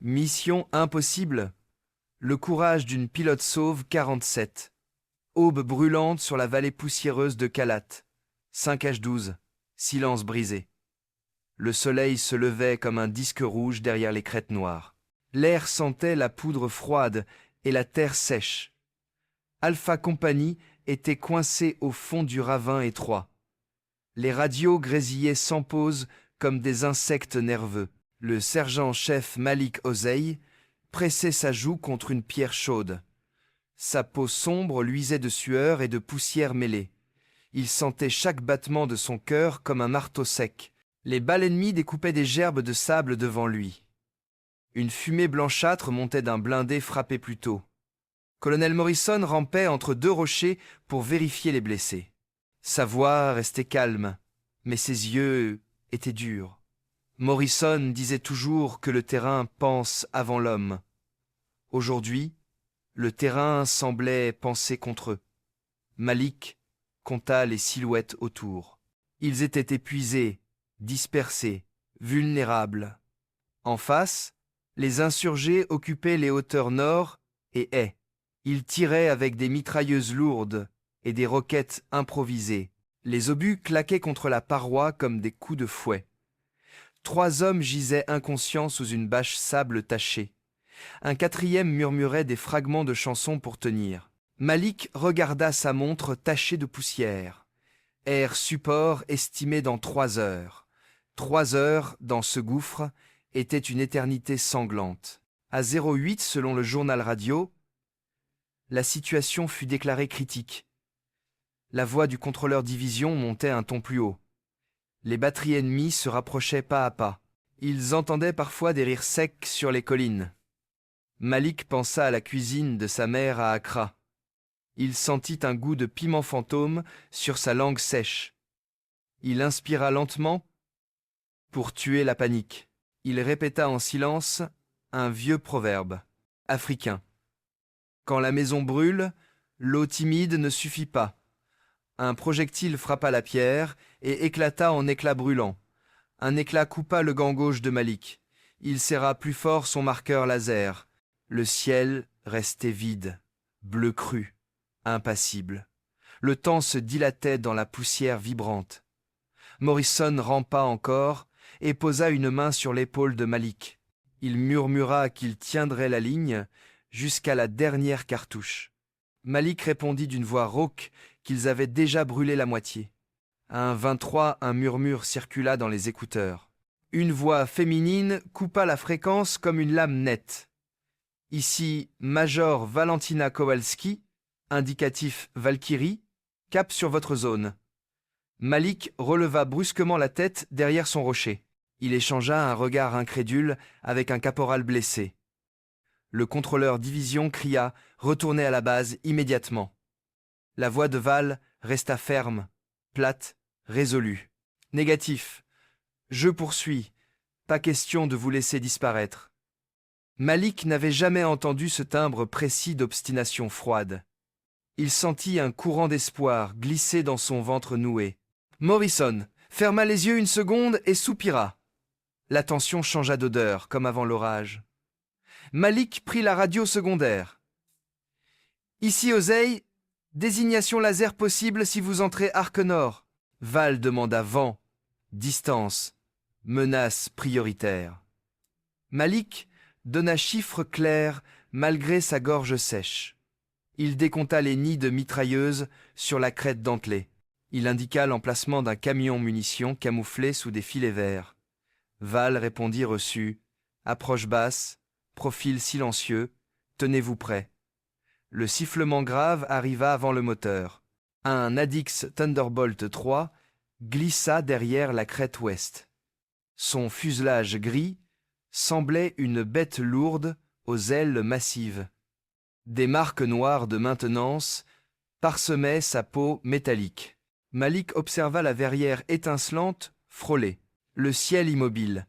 Mission impossible. Le courage d'une pilote sauve 47. Aube brûlante sur la vallée poussiéreuse de Kalat. 5H12. Silence brisé. Le soleil se levait comme un disque rouge derrière les crêtes noires. L'air sentait la poudre froide et la terre sèche. Alpha Company était coincé au fond du ravin étroit. Les radios grésillaient sans pause comme des insectes nerveux. Le sergent-chef Malik Ozeï pressait sa joue contre une pierre chaude. Sa peau sombre luisait de sueur et de poussière mêlée. Il sentait chaque battement de son cœur comme un marteau sec. Les balles ennemies découpaient des gerbes de sable devant lui. Une fumée blanchâtre montait d'un blindé frappé plus tôt. Colonel Morrison rampait entre deux rochers pour vérifier les blessés. Sa voix restait calme, mais ses yeux étaient durs. Morrison disait toujours que le terrain pense avant l'homme. Aujourd'hui, le terrain semblait penser contre eux. Malik compta les silhouettes autour. Ils étaient épuisés, dispersés, vulnérables. En face, les insurgés occupaient les hauteurs nord et est. Ils tiraient avec des mitrailleuses lourdes et des roquettes improvisées. Les obus claquaient contre la paroi comme des coups de fouet. 3 hommes gisaient inconscients sous une bâche sable tachée. Un 4e murmurait des fragments de chansons pour tenir. Malik regarda sa montre tachée de poussière. Air support estimé dans 3 heures. 3 heures, dans ce gouffre, était une éternité sanglante. À 08 selon le journal radio, la situation fut déclarée critique. La voix du contrôleur division montait un ton plus haut. Les batteries ennemies se rapprochaient pas à pas. Ils entendaient parfois des rires secs sur les collines. Malik pensa à la cuisine de sa mère à Accra. Il sentit un goût de piment fantôme sur sa langue sèche. Il inspira lentement pour tuer la panique. Il répéta en silence un vieux proverbe africain. Quand la maison brûle, l'eau timide ne suffit pas. Un projectile frappa la pierre et éclata en éclats brûlants. Un éclat coupa le gant gauche de Malik. Il serra plus fort son marqueur laser. Le ciel restait vide, bleu cru, impassible. Le temps se dilatait dans la poussière vibrante. Morrison rampa encore et posa une main sur l'épaule de Malik. Il murmura qu'il tiendrait la ligne jusqu'à la dernière cartouche. Malik répondit d'une voix rauque qu'ils avaient déjà brûlé la moitié. À un 23, un murmure circula dans les écouteurs. Une voix féminine coupa la fréquence comme une lame nette. Ici, Major Valentina Kowalski, indicatif Valkyrie, cap sur votre zone. Malik releva brusquement la tête derrière son rocher. Il échangea un regard incrédule avec un caporal blessé. Le contrôleur division cria « Retournez à la base immédiatement ». La voix de Val resta ferme, plate, résolue. « Négatif. Je poursuis. Pas question de vous laisser disparaître. » Malik n'avait jamais entendu ce timbre précis d'obstination froide. Il sentit un courant d'espoir glisser dans son ventre noué. Morrison ferma les yeux une seconde et soupira. La tension changea d'odeur, comme avant l'orage. Malik prit la radio secondaire. « Ici Ozeï, désignation laser possible si vous entrez arc nord. » Val demanda vent, distance, menace prioritaire. Malik donna chiffre clair malgré sa gorge sèche. Il décompta les nids de mitrailleuses sur la crête dentelée. Il indiqua l'emplacement d'un camion munitions camouflé sous des filets verts. Val répondit reçu. Approche basse, profil silencieux, tenez-vous prêt. Le sifflement grave arriva avant le moteur. Un Addix Thunderbolt 3 glissa derrière la crête ouest. Son fuselage gris semblait une bête lourde aux ailes massives. Des marques noires de maintenance parsemaient sa peau métallique. Malik observa la verrière étincelante frôler, le ciel immobile.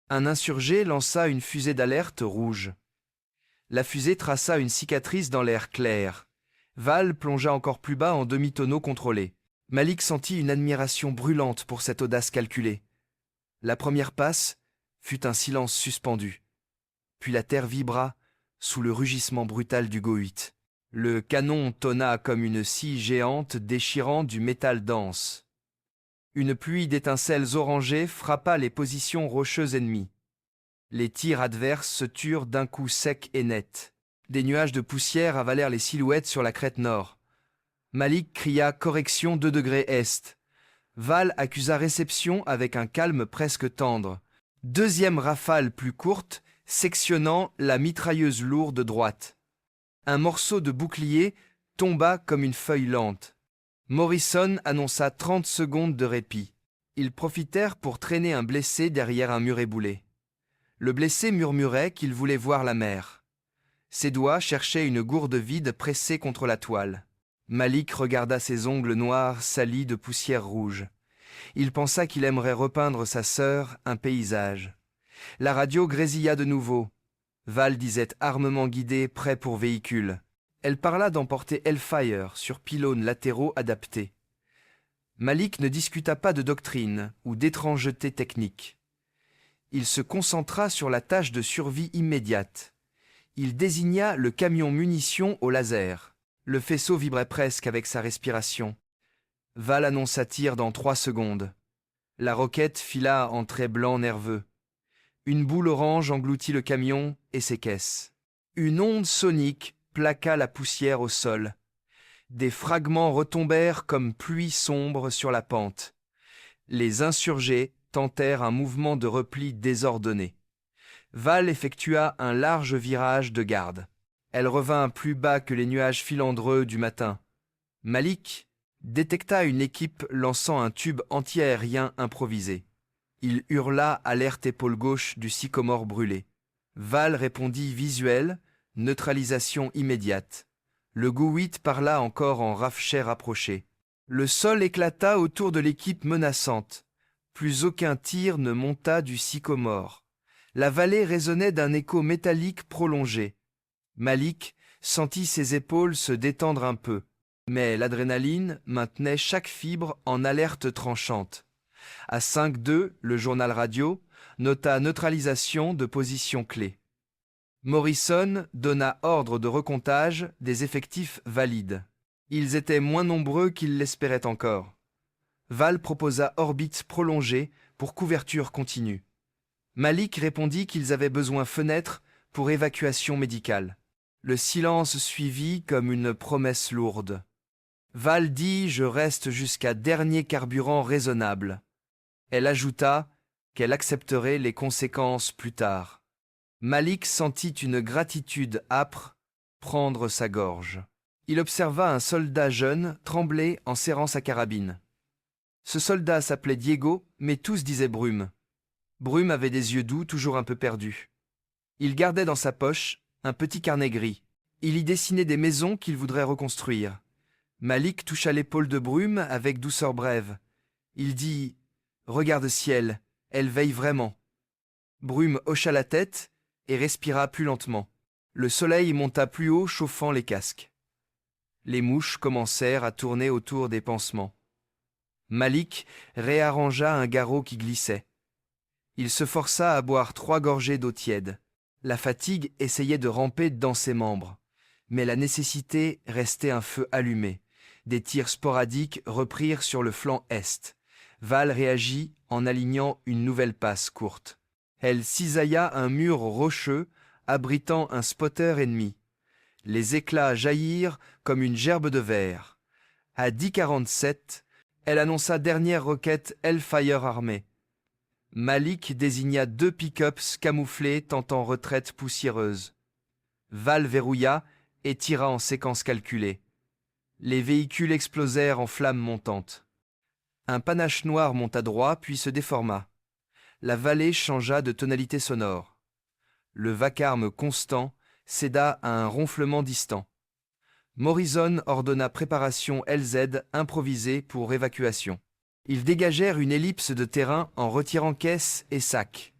Un insurgé lança une fusée d'alerte rouge. La fusée traça une cicatrice dans l'air clair. Val plongea encore plus bas en demi-tonneau contrôlé. Malik sentit une admiration brûlante pour cette audace calculée. La première passe Fut un silence suspendu. Puis la terre vibra sous le rugissement brutal du Go-8. Le canon tonna comme une scie géante déchirant du métal dense. Une pluie d'étincelles orangées frappa les positions rocheuses ennemies. Les tirs adverses se turent d'un coup sec et net. Des nuages de poussière avalèrent les silhouettes sur la crête nord. Malik cria « Correction 2 degrés est ». Val accusa réception avec un calme presque tendre. Deuxième rafale plus courte, sectionnant la mitrailleuse lourde droite. Un morceau de bouclier tomba comme une feuille lente. Morrison annonça 30 secondes de répit. Ils profitèrent pour traîner un blessé derrière un mur éboulé. Le blessé murmurait qu'il voulait voir la mer. Ses doigts cherchaient une gourde vide pressée contre la toile. Malik regarda ses ongles noirs salis de poussière rouge. Il pensa qu'il aimerait repeindre sa sœur un paysage. La radio grésilla de nouveau. Val disait armement guidé, prêt pour véhicule. Elle parla d'emporter Hellfire sur pylônes latéraux adaptés. Malik ne discuta pas de doctrine ou d'étrangeté technique. Il se concentra sur la tâche de survie immédiate. Il désigna le camion munitions au laser. Le faisceau vibrait presque avec sa respiration. Val annonça tir dans 3 secondes. La roquette fila en traits blancs nerveux. Une boule orange engloutit le camion et ses caisses. Une onde sonique plaqua la poussière au sol. Des fragments retombèrent comme pluie sombre sur la pente. Les insurgés tentèrent un mouvement de repli désordonné. Val effectua un large virage de garde. Elle revint plus bas que les nuages filandreux du matin. Malik détecta une équipe lançant un tube antiaérien improvisé. Il hurla alerte épaule gauche du sycomore brûlé. Val répondit visuel, neutralisation immédiate. Le Go-8 parla encore en rafchet rapproché. Le sol éclata autour de l'équipe menaçante. Plus aucun tir ne monta du sycomore. La vallée résonnait d'un écho métallique prolongé. Malik sentit ses épaules se détendre un peu, mais l'adrénaline maintenait chaque fibre en alerte tranchante. À 5-2, le journal radio nota neutralisation de position clé. Morrison donna ordre de recomptage des effectifs valides. Ils étaient moins nombreux qu'ils l'espéraient encore. Val proposa orbite prolongée pour couverture continue. Malik répondit qu'ils avaient besoin fenêtre pour évacuation médicale. Le silence suivit comme une promesse lourde. Val dit « Je reste jusqu'à dernier carburant raisonnable ». Elle ajouta qu'elle accepterait les conséquences plus tard. Malik sentit une gratitude âpre prendre sa gorge. Il observa un soldat jeune trembler en serrant sa carabine. Ce soldat s'appelait Diego, mais tous disaient Brume. Brume avait des yeux doux, toujours un peu perdus. Il gardait dans sa poche un petit carnet gris. Il y dessinait des maisons qu'il voudrait reconstruire. Malik toucha l'épaule de Brume avec douceur brève. Il dit « Regarde ciel, elle veille vraiment ». Brume hocha la tête et respira plus lentement. Le soleil monta plus haut, chauffant les casques. Les mouches commencèrent à tourner autour des pansements. Malik réarrangea un garrot qui glissait. Il se força à boire 3 gorgées d'eau tiède. La fatigue essayait de ramper dans ses membres, mais la nécessité restait un feu allumé. Des tirs sporadiques reprirent sur le flanc est. Val réagit en alignant une nouvelle passe courte. Elle cisailla un mur rocheux abritant un spotter ennemi. Les éclats jaillirent comme une gerbe de verre. À 10h47, elle annonça dernière roquette Hellfire armée. Malik désigna 2 pick-ups camouflés tentant retraite poussiéreuse. Val verrouilla et tira en séquence calculée. Les véhicules explosèrent en flammes montantes. Un panache noir monta droit puis se déforma. La vallée changea de tonalité sonore. Le vacarme constant céda à un ronflement distant. Morrison ordonna préparation LZ improvisée pour évacuation. Ils dégagèrent une ellipse de terrain en retirant caisses et sacs.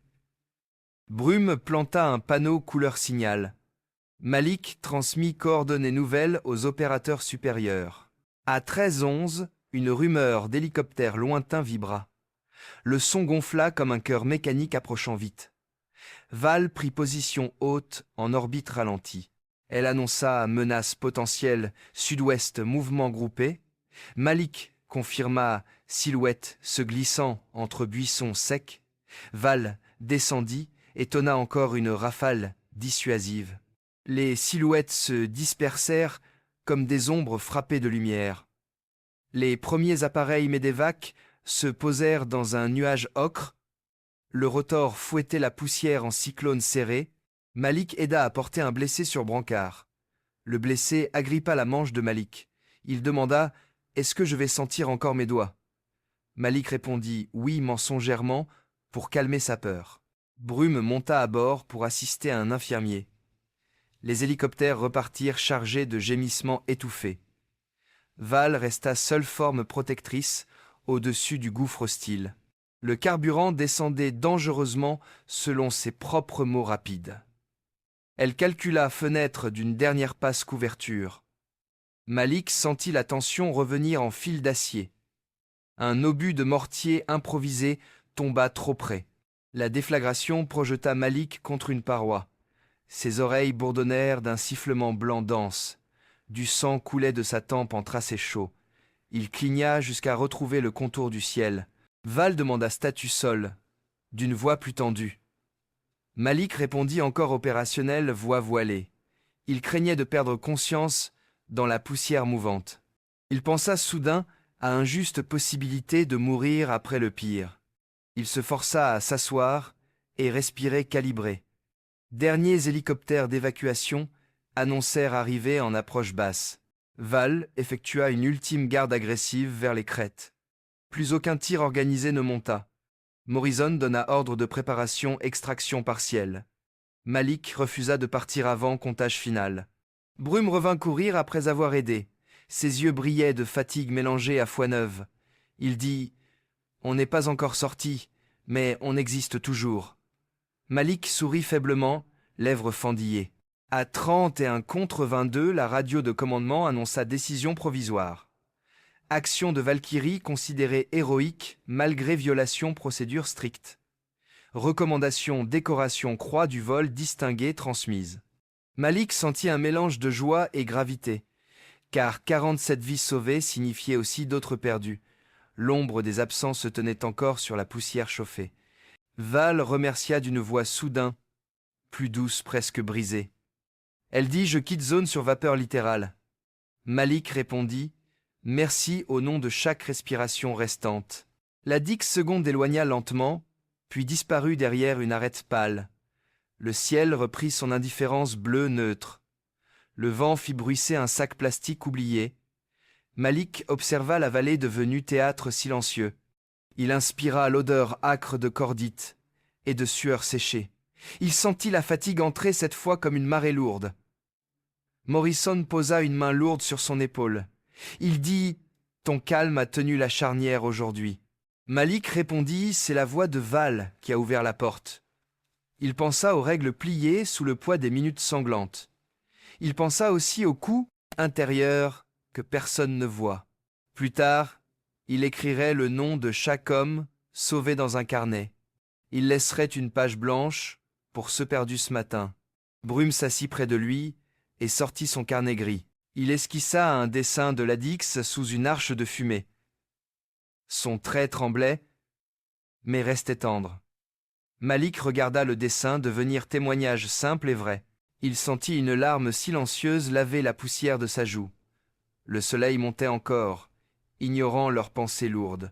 Brume planta un panneau couleur signal. Malik transmit coordonnées nouvelles aux opérateurs supérieurs. À 13h11, une rumeur d'hélicoptère lointain vibra. Le son gonfla comme un cœur mécanique approchant vite. Val prit position haute en orbite ralentie. Elle annonça menace potentielle, sud-ouest, mouvement groupé. Malik confirma silhouette se glissant entre buissons secs. Val descendit et tonna encore une rafale dissuasive. Les silhouettes se dispersèrent comme des ombres frappées de lumière. Les premiers appareils médévac se posèrent dans un nuage ocre. Le rotor fouettait la poussière en cyclone serré. Malik aida à porter un blessé sur brancard. Le blessé agrippa la manche de Malik. Il demanda « Est-ce que je vais sentir encore mes doigts ?» Malik répondit « Oui » mensongèrement pour calmer sa peur. Brume monta à bord pour assister à un infirmier. Les hélicoptères repartirent chargés de gémissements étouffés. Val resta seule forme protectrice au-dessus du gouffre hostile. Le carburant descendait dangereusement selon ses propres mots rapides. Elle calcula fenêtre d'une dernière passe couverture. Malik sentit la tension revenir en fil d'acier. Un obus de mortier improvisé tomba trop près. La déflagration projeta Malik contre une paroi. Ses oreilles bourdonnèrent d'un sifflement blanc dense. Du sang coulait de sa tempe en tracés chauds. Il cligna jusqu'à retrouver le contour du ciel. Val demanda statut sol, d'une voix plus tendue. Malik répondit encore opérationnel, voix voilée. Il craignait de perdre conscience dans la poussière mouvante. Il pensa soudain à une juste possibilité de mourir après le pire. Il se força à s'asseoir et respirer calibré. Derniers hélicoptères d'évacuation annoncèrent arriver en approche basse. Val effectua une ultime garde agressive vers les crêtes. Plus aucun tir organisé ne monta. Morrison donna ordre de préparation extraction partielle. Malik refusa de partir avant comptage final. Brume revint courir après avoir aidé. Ses yeux brillaient de fatigue mélangée à foi neuve. Il dit « On n'est pas encore sorti, mais on existe toujours. » Malik sourit faiblement, lèvres fendillées. À 31 contre 22, la radio de commandement annonça décision provisoire. Action de Valkyrie considérée héroïque malgré violation procédure stricte. Recommandation décoration croix du vol distinguée transmise. Malik sentit un mélange de joie et gravité, car 47 vies sauvées signifiaient aussi d'autres perdues. L'ombre des absents se tenait encore sur la poussière chauffée. Val remercia d'une voix soudain, plus douce, presque brisée. Elle dit « Je quitte zone sur vapeur littérale ». Malik répondit « Merci au nom de chaque respiration restante ». La Dix seconde éloigna lentement, puis disparut derrière une arête pâle. Le ciel reprit son indifférence bleue neutre. Le vent fit bruisser un sac plastique oublié. Malik observa la vallée devenue théâtre silencieux. Il inspira l'odeur âcre de cordite et de sueur séchée. Il sentit la fatigue entrer cette fois comme une marée lourde. Morrison posa une main lourde sur son épaule. Il dit « Ton calme a tenu la charnière aujourd'hui ». Malik répondit « C'est la voix de Val qui a ouvert la porte ». Il pensa aux règles pliées sous le poids des minutes sanglantes. Il pensa aussi au coup intérieur que personne ne voit. Plus tard, il écrirait le nom de chaque homme sauvé dans un carnet. Il laisserait une page blanche pour ceux perdus ce matin. Brume s'assit près de lui et sortit son carnet gris. Il esquissa un dessin de l'Adix sous une arche de fumée. Son trait tremblait, mais restait tendre. Malik regarda le dessin devenir témoignage simple et vrai. Il sentit une larme silencieuse laver la poussière de sa joue. Le soleil montait encore, ignorant leurs pensées lourdes.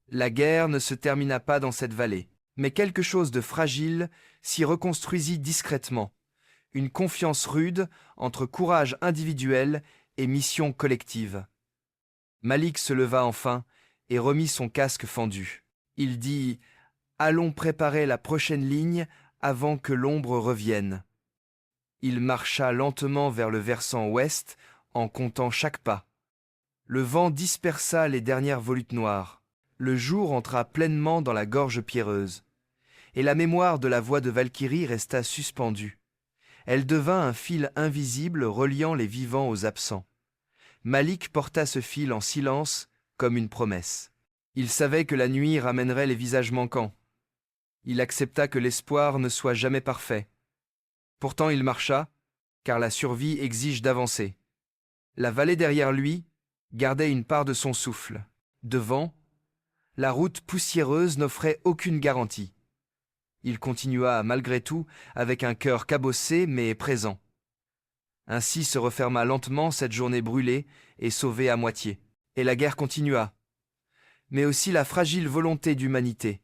La guerre ne se termina pas dans cette vallée, mais quelque chose de fragile s'y reconstruisit discrètement. Une confiance rude entre courage individuel et mission collective. Malik se leva enfin et remit son casque fendu. Il dit « Allons préparer la prochaine ligne avant que l'ombre revienne. » Il marcha lentement vers le versant ouest en comptant chaque pas. Le vent dispersa les dernières volutes noires. Le jour entra pleinement dans la gorge pierreuse. Et la mémoire de la voix de Valkyrie resta suspendue. Elle devint un fil invisible reliant les vivants aux absents. Malik porta ce fil en silence comme une promesse. Il savait que la nuit ramènerait les visages manquants. Il accepta que l'espoir ne soit jamais parfait. Pourtant il marcha, car la survie exige d'avancer. La vallée derrière lui gardait une part de son souffle. Devant, la route poussiéreuse n'offrait aucune garantie. Il continua malgré tout avec un cœur cabossé mais présent. Ainsi se referma lentement cette journée brûlée et sauvée à moitié. Et la guerre continua. Mais aussi la fragile volonté d'humanité.